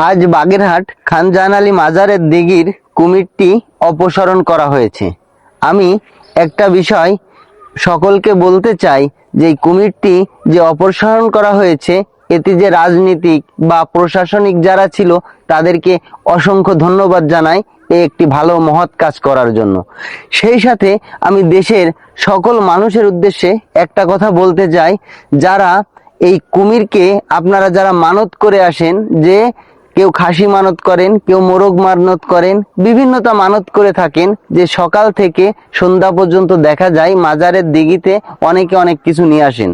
আজ বাগেরহাট খান জাহান আলী মাজারের দিঘির কুমিরটি অপসারণ করা হয়েছে। আমি একটা বিষয় সকলকে বলতে চাই যে এই কুমিরটি যে অপসারণ করা হয়েছে, এতে যে রাজনীতিক বা প্রশাসনিক যারা ছিল তাদেরকে অসংখ্য ধন্যবাদ জানাই এই একটি ভালো মহৎ কাজ করার জন্য। সেই সাথে আমি দেশের সকল মানুষের উদ্দেশ্যে একটা কথা বলতে চাই, যারা এই কুমিরকে আপনারা যারা মানত করে আসেন, যে কেউ খাসি মানত করেন, কেউ মোরগ মানত করেন, বিভিন্নতা মানত করে থাকেন, যে সকাল থেকে সন্ধ্যা পর্যন্ত দেখা যায় মাজারের দিঘিতে অনেকে অনেক কিছু নিয়ে আসেন।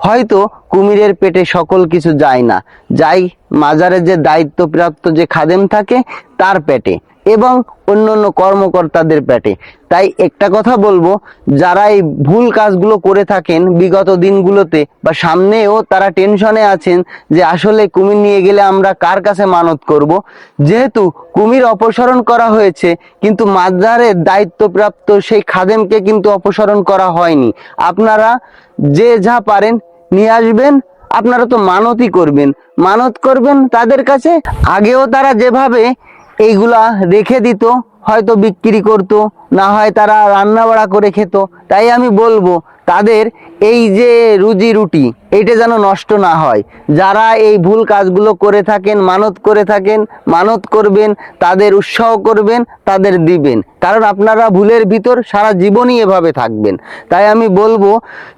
হয়তো কুমিরের পেটে সকল কিছু যায় না, যাই মাজারের যে দায়িত্বপ্রাপ্ত যে খাদেম থাকে তার পেটে এবং অন্যান্য কর্মকর্তাদের পেটে। তাই একটা কথা বলবো, যারা এই ভুল কাজগুলো করে থাকেন বিগত দিনগুলোতে বা সামনেও, তারা টেনশনে আছেন যে আসলে কুমির নিয়ে গেলে আমরা কার কাছে মানত করব। যেহেতু কুমির অপসারণ করা হয়েছে, কিন্তু মাজারের দায়িত্বপ্রাপ্ত সেই খাদেমকে কিন্তু অপসারণ করা হয়নি। আপনারা যে যা পারেন নিয়ে আসবেন, আপনারা তো মানতই করবেন, মানত করবেন তাদের কাছে। আগেও তারা যেভাবে এইগুলা রেখে দিত, হয়তো বিক্রি করত, না হয় তারা রান্না বাড়া করে খেত। তাই আমি বলবো তাদের এই যে রুজি রুটি, এইটা যেন নষ্ট না হয়। যারা এই ভুল কাজগুলো করে থাকেন, মানত করে থাকেন, মানত করবেন, তাদের উৎসাহ করবেন, তাদের দিবেন, কারণ আপনারা ভুলের ভিতর সারা জীবনই এভাবে থাকবেন। তাই আমি বলবো,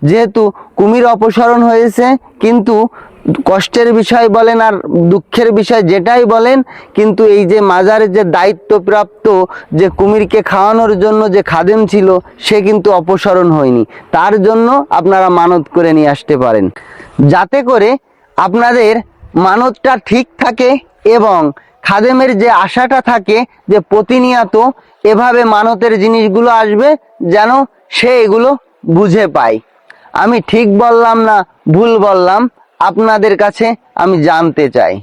যেহেতু কুমির অপসারণ হয়েছে, কিন্তু কষ্টের বিষয় বলেন আর দুঃখের বিষয় যেটাই বলেন, কিন্তু এই যে মাজারের যে দায়িত্বপ্রাপ্ত যে কুমিরকে খাওয়ানোর জন্য যে খাদেম ছিল, সে কিন্তু অপসারণ হয়নি। তার জন্য আপনারা মানত করে নিয়ে আসতে পারেন, যাতে করে আপনাদের মানতটা ঠিক থাকে এবং খাদেমের যে আশাটা থাকে যে প্রতিনিয়ত এভাবে মানতের জিনিসগুলো আসবে, যেন সে এগুলো বুঝে পায়। আমি ঠিক বললাম না ভুল বললাম, আপনাদের কাছে আমি জানতে চাই।